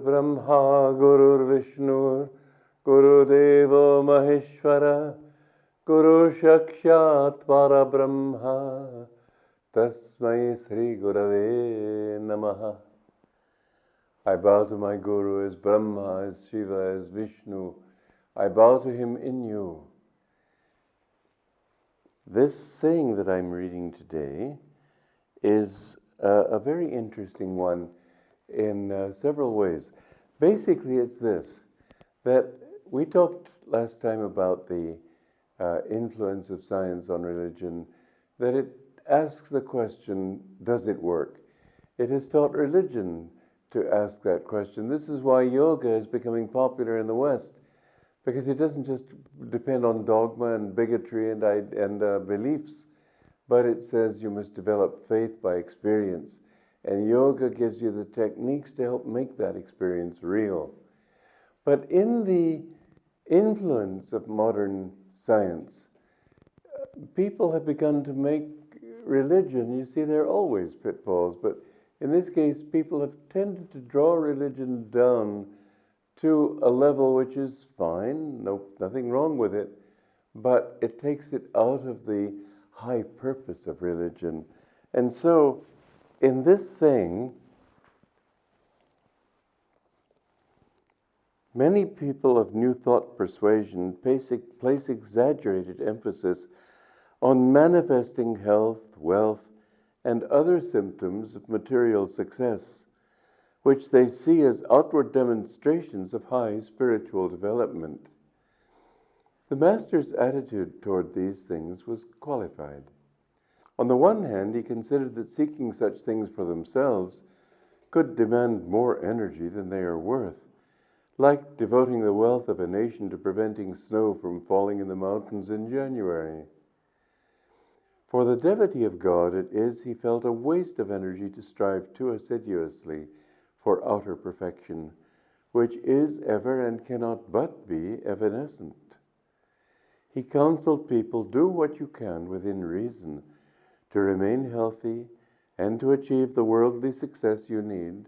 Brahma Gurur Vishnu Gurudeva Maheshwara Guru Sakshat Parabrahma Tasmai Sri Gurave Namaha. I bow to my Guru as Brahma, as Shiva, as Vishnu. I bow to him in you. This saying that I'm reading today is a very interesting one in several ways. Basically, it's this, that we talked last time about the influence of science on religion, that it asks the question, does it work? It has taught religion to ask that question. This is why yoga is becoming popular in the West, because it doesn't just depend on dogma and bigotry and beliefs, but it says you must develop faith by experience. And yoga gives you the techniques to help make that experience real. But in the influence of modern science, people have begun to make religion, you see, there are always pitfalls, but in this case, people have tended to draw religion down to a level which is fine, nothing wrong with it, but it takes it out of the high purpose of religion. And so, in this saying, many people of New Thought persuasion place exaggerated emphasis on manifesting health, wealth, and other symptoms of material success, which they see as outward demonstrations of high spiritual development. The Master's attitude toward these things was qualified. On the one hand, he considered that seeking such things for themselves could demand more energy than they are worth, like devoting the wealth of a nation to preventing snow from falling in the mountains in January. For the devotee of God, it is, he felt, a waste of energy to strive too assiduously for outer perfection, which is ever and cannot but be evanescent. He counseled people, do what you can within reason to remain healthy and to achieve the worldly success you need.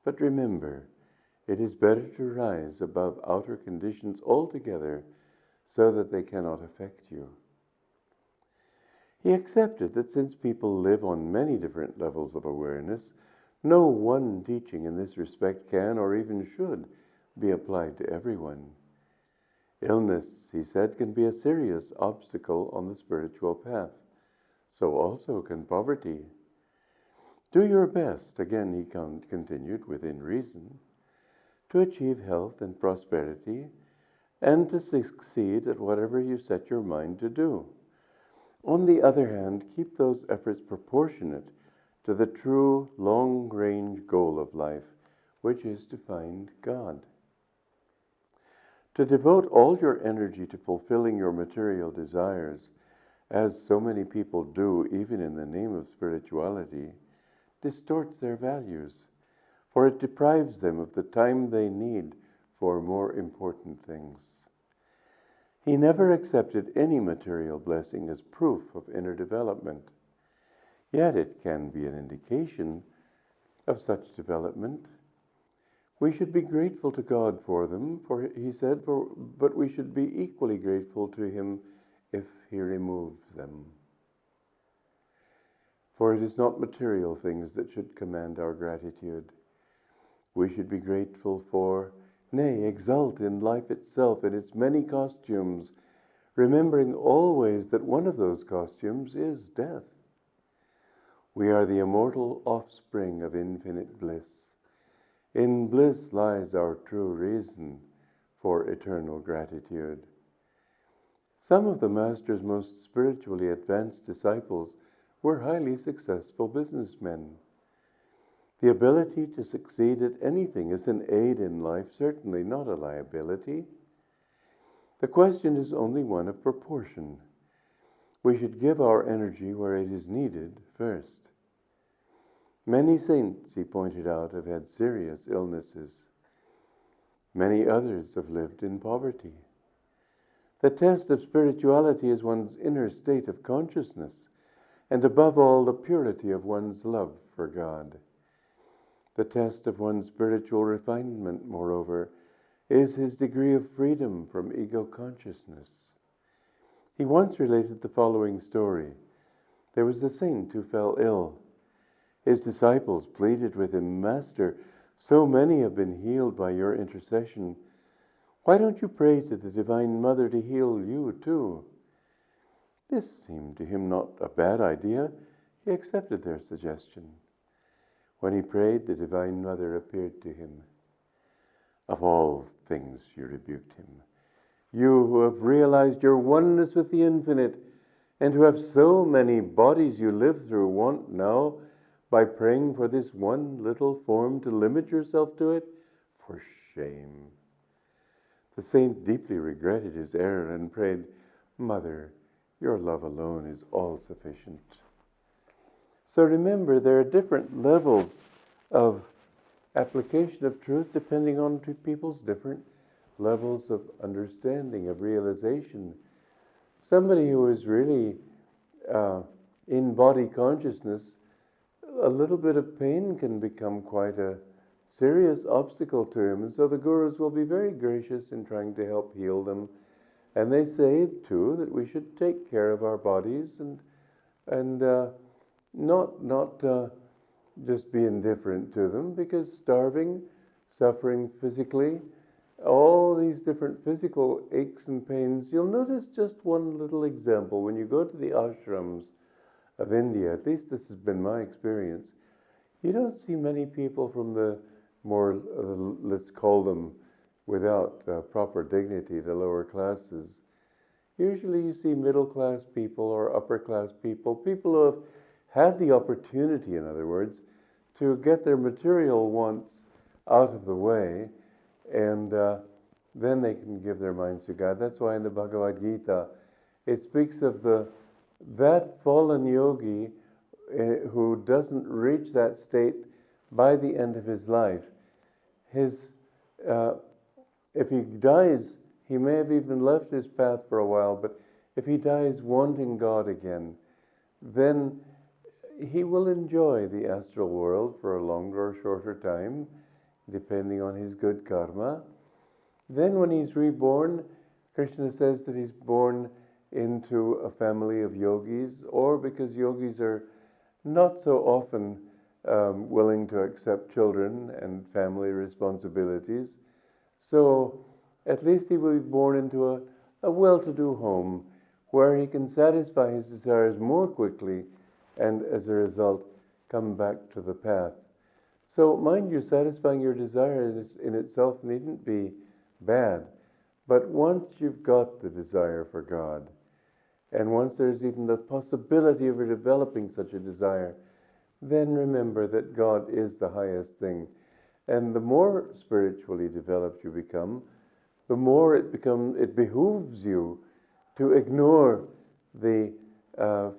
But remember, it is better to rise above outer conditions altogether so that they cannot affect you. He accepted that since people live on many different levels of awareness, no one teaching in this respect can or even should be applied to everyone. Illness, he said, can be a serious obstacle on the spiritual path. So also can poverty. Do your best, again he continued, within reason, to achieve health and prosperity and to succeed at whatever you set your mind to do. On the other hand, keep those efforts proportionate to the true long-range goal of life, which is to find God. To devote all your energy to fulfilling your material desires, as so many people do even in the name of spirituality, distorts their values, for it deprives them of the time they need for more important things. He never accepted any material blessing as proof of inner development, yet it can be an indication of such development. We should be grateful to God for them, for he said, but we should be equally grateful to him if he removes them. For it is not material things that should command our gratitude. We should be grateful for, nay, exult in life itself in its many costumes, remembering always that one of those costumes is death. We are the immortal offspring of infinite bliss. In bliss lies our true reason for eternal gratitude. Some of the Master's most spiritually advanced disciples were highly successful businessmen. The ability to succeed at anything is an aid in life, certainly not a liability. The question is only one of proportion. We should give our energy where it is needed first. Many saints, he pointed out, have had serious illnesses. Many others have lived in poverty. The test of spirituality is one's inner state of consciousness, and above all, the purity of one's love for God. The test of one's spiritual refinement, moreover, is his degree of freedom from ego consciousness. He once related the following story. There was a saint who fell ill. His disciples pleaded with him, "Master, so many have been healed by your intercession. Why don't you pray to the Divine Mother to heal you too?" This seemed to him not a bad idea. He accepted their suggestion. When he prayed, the Divine Mother appeared to him. "Of all things," she rebuked him, "you who have realized your oneness with the Infinite and who have so many bodies you live through, want now, by praying for this one little form, to limit yourself to it? For shame." The saint deeply regretted his error and prayed, "Mother, your love alone is all sufficient." So remember, there are different levels of application of truth depending on people's different levels of understanding, of realization. Somebody who is really in body consciousness, a little bit of pain can become quite a serious obstacle to him. And so the gurus will be very gracious in trying to help heal them. And they say, too, that we should take care of our bodies and not just be indifferent to them, because starving, suffering physically, all these different physical aches and pains. You'll notice just one little example. When you go to the ashrams of India, at least this has been my experience, you don't see many people from the more, let's call them, without proper dignity, the lower classes. Usually you see middle-class people or upper-class people, people who have had the opportunity, in other words, to get their material wants out of the way, and then they can give their minds to God. That's why in the Bhagavad Gita, it speaks of that fallen yogi who doesn't reach that state by the end of his life. If he dies, he may have even left his path for a while, but if he dies wanting God again, then he will enjoy the astral world for a longer or shorter time, depending on his good karma. Then when he's reborn, Krishna says that he's born into a family of yogis, or because yogis are not so often willing to accept children and family responsibilities. So at least he will be born into a well-to-do home where he can satisfy his desires more quickly and as a result come back to the path. So mind you, satisfying your desires in itself needn't be bad, but once you've got the desire for God, and once there's even the possibility of developing such a desire, then remember that God is the highest thing. And the more spiritually developed you become, the more it behooves you to ignore the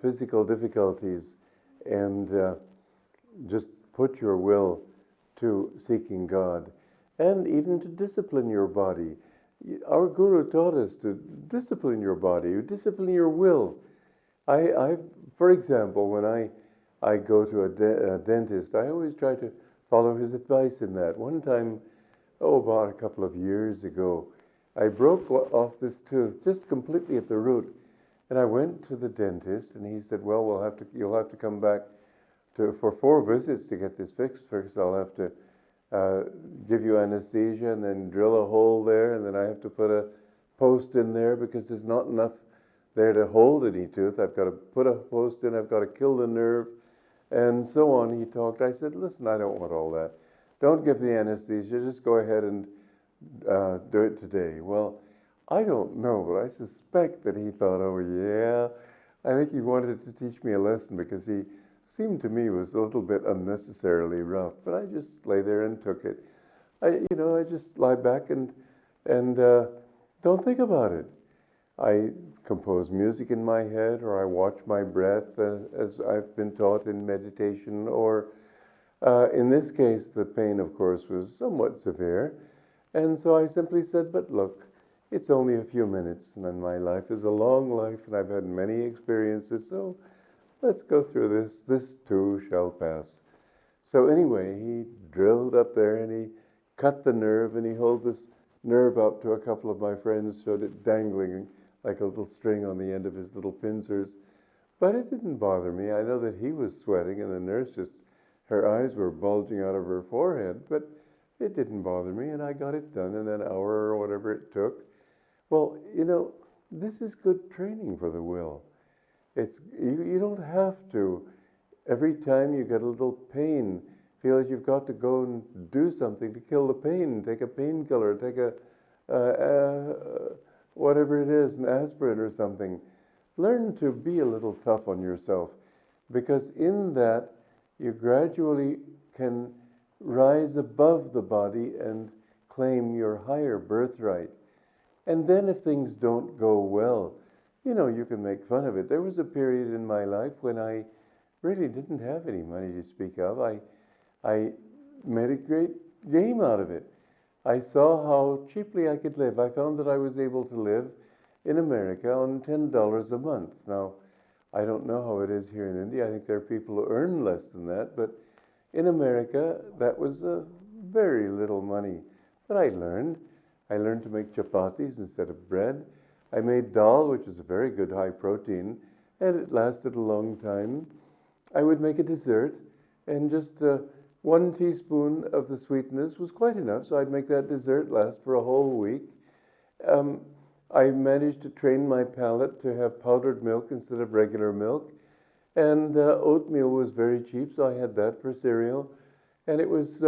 physical difficulties and just put your will to seeking God, and even to discipline your body. Our Guru taught us to discipline your body, discipline your will. For example, when I go to a dentist, I always try to follow his advice in that. One time, about a couple of years ago, I broke off this tooth just completely at the root, and I went to the dentist, and he said, "Well, you'll have to come back for 4 visits to get this fixed. First, I'll have to give you anesthesia and then drill a hole there, and then I have to put a post in there because there's not enough there to hold any tooth. I've got to put a post in, I've got to kill the nerve," and so on. He talked. I said, "Listen, I don't want all that. Don't give the anesthesia. Just go ahead and do it today." Well, I don't know, but I suspect that he thought, "Oh yeah, I think he wanted to teach me a lesson," because he seemed to me was a little bit unnecessarily rough. But I just lay there and took it. I just lie back and don't think about it. I compose music in my head, or I watch my breath as I've been taught in meditation, or in this case, the pain, of course, was somewhat severe. And so I simply said, "But look, it's only a few minutes, and then my life is a long life, and I've had many experiences, so let's go through this. This too shall pass." So anyway, he drilled up there and he cut the nerve, and he held this nerve up to a couple of my friends, showed it dangling like a little string on the end of his little pincers. But it didn't bother me. I know that he was sweating, and the nurse just, her eyes were bulging out of her forehead, but it didn't bother me, and I got it done in an hour or whatever it took. Well, this is good training for the will. You don't have to, every time you get a little pain, feel like you've got to go and do something to kill the pain, take a painkiller, take whatever it is, an aspirin or something. Learn to be a little tough on yourself, because in that you gradually can rise above the body and claim your higher birthright. And then if things don't go well, you can make fun of it. There was a period in my life when I really didn't have any money to speak of. I made a great game out of it. I saw how cheaply I could live. I found that I was able to live in America on $10 a month. Now, I don't know how it is here in India. I think there are people who earn less than that, but in America, that was very little money. But I learned to make chapatis instead of bread. I made dal, which is a very good high protein, and it lasted a long time. I would make a dessert, and just 1 teaspoon of the sweetness was quite enough, so I'd make that dessert last for a whole week. I managed to train my palate to have powdered milk instead of regular milk, and oatmeal was very cheap, so I had that for cereal, and it was,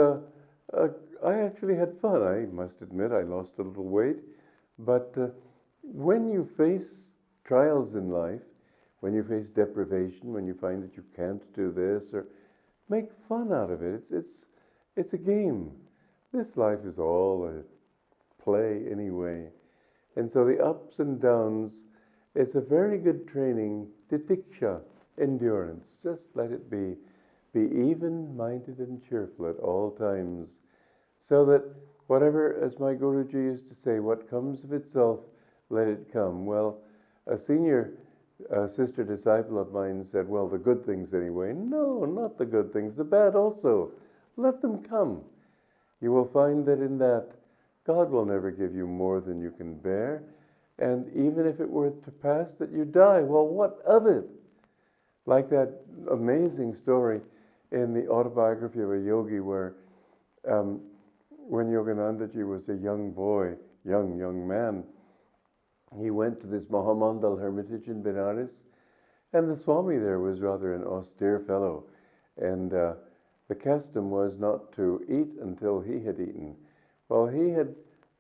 I actually had fun. I must admit I lost a little weight, but when you face trials in life, when you face deprivation, when you find that you can't do this, or make fun out of it. It's a game. This life is all a play anyway. And so the ups and downs, it's a very good training, titiksha, endurance. Just let it be. Be even-minded and cheerful at all times. So that whatever, as my Guruji used to say, what comes of itself, let it come. Well, a senior sister disciple of mine said, well, the good things anyway. No, not the good things, the bad also. Let them come. You will find that in that, God will never give you more than you can bear. And even if it were to pass that you die, well, what of it? Like that amazing story in the autobiography of a yogi where when Yoganandaji was a young boy, young man, he went to this Mahamandal hermitage in Benares, and the Swami there was rather an austere fellow. And the custom was not to eat until he had eaten. Well, he had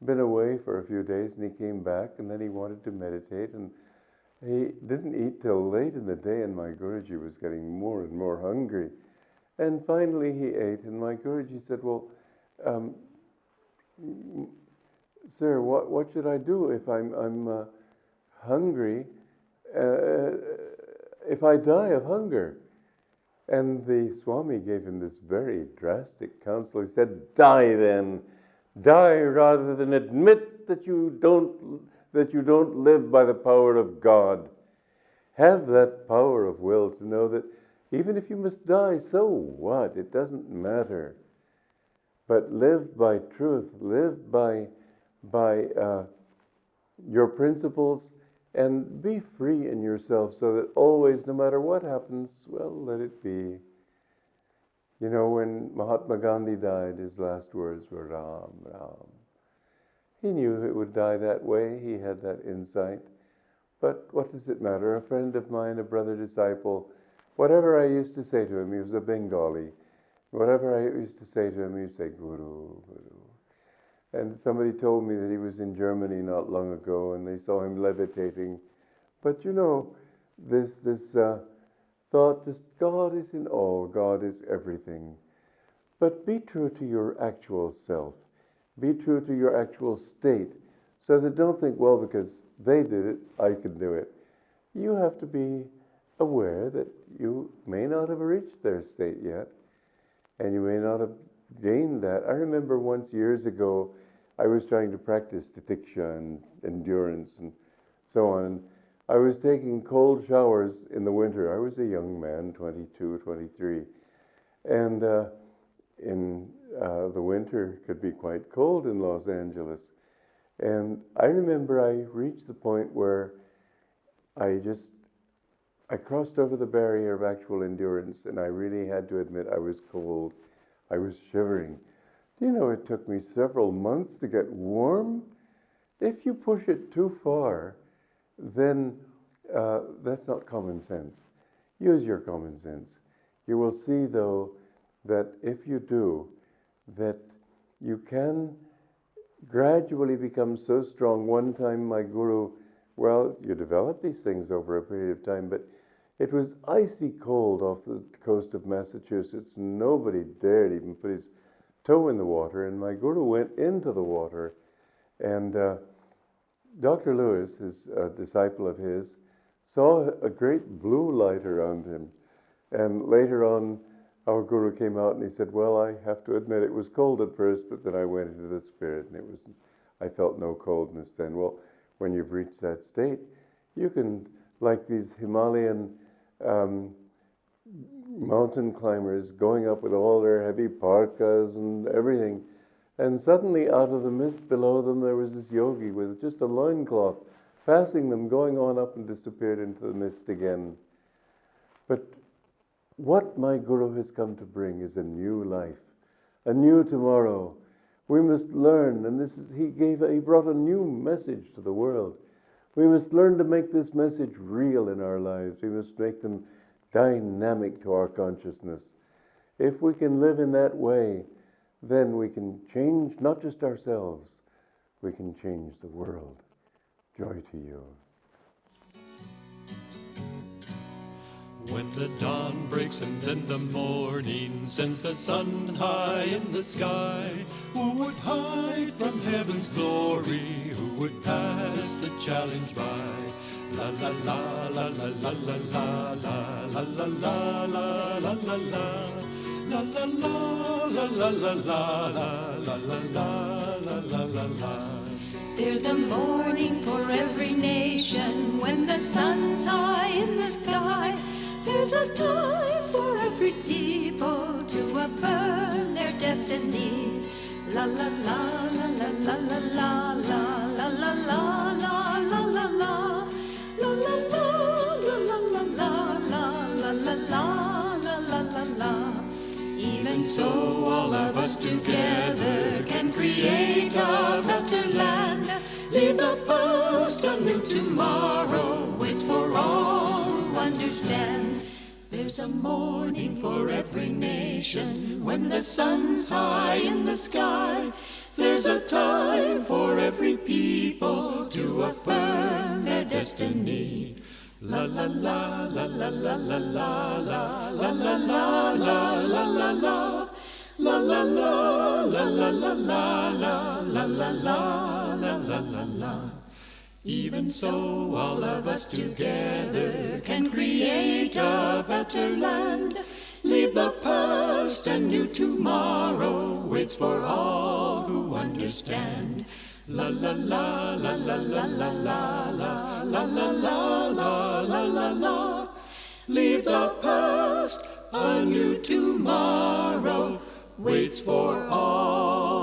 been away for a few days, and he came back, and then he wanted to meditate, and he didn't eat till late in the day, and my Guruji was getting more and more hungry. And finally he ate, and my Guruji said, well, sir, what should I do if I'm hungry, if I die of hunger? And the Swami gave him this very drastic counsel. He said, die then. Die rather than admit that you don't live by the power of God. Have that power of will to know that even if you must die, so what? It doesn't matter. But live by truth, live by your principles, and be free in yourself so that always, no matter what happens, well, let it be. You know, when Mahatma Gandhi died, his last words were Ram, Ram. He knew it would die that way. He had that insight. But what does it matter? A friend of mine, a brother disciple, whatever I used to say to him, he was a Bengali. Whatever I used to say to him, he would say, Guru, Guru. And somebody told me that he was in Germany not long ago, and they saw him levitating. But you know, this thought, just God is in all, God is everything. But be true to your actual self. Be true to your actual state, so that don't think, well, because they did it, I can do it. You have to be aware that you may not have reached their state yet, and you may not have gained that. I remember once years ago, I was trying to practice titiksha and endurance and so on. And I was taking cold showers in the winter. I was a young man, 22, 23. And in the winter could be quite cold in Los Angeles. And I remember I reached the point where I crossed over the barrier of actual endurance, and I really had to admit I was cold. I was shivering. Do you know it took me several months to get warm? If you push it too far, then that's not common sense. Use your common sense. You will see, though, that if you do, that you can gradually become so strong. One time my guru, well, you develop these things over a period of time, but it was icy cold off the coast of Massachusetts. Nobody dared even put his toe in the water, and my guru went into the water, and Dr. Lewis, a disciple of his, saw a great blue light around him. And later on, our guru came out and he said, well, I have to admit it was cold at first, but then I went into the spirit and I felt no coldness then. Well, when you've reached that state, you can, like these Himalayan mountain climbers going up with all their heavy parkas and everything, and suddenly out of the mist below them there was this yogi with just a loincloth, passing them, going on up and disappeared into the mist again. But what my guru has come to bring is a new life, a new tomorrow. We must learn, and he brought a new message to the world. We must learn to make this message real in our lives. We must make them dynamic to our consciousness. If we can live in that way, then we can change not just ourselves, we can change the world. Joy to you. When the dawn breaks and then the morning sends the sun high in the sky, who would hide from heaven's glory? Who would pass the challenge by? La la la la la la la la la la la la la la la la. La la la la la la la la la la la la la. There's a morning for every nation when the sun's high in the sky. There's a time for every people to affirm their destiny. La la la la la la la la la la la la la la la la. La la la la la la la la la la la la la. Even so, all of us together can create a better land. Leave the past, a new tomorrow waits for all who understand. There's a morning for every nation when the sun's high in the sky. There's a time for every people to affirm their destiny. La la la la la la la la la la la la la la la la. La la la la la la la la la la la la la la. Even so, all of us together can create a better land. Leave the past, a new tomorrow waits for all who understand. La la la la la la la la la la la la la la la la. Leave the past, a new tomorrow waits for all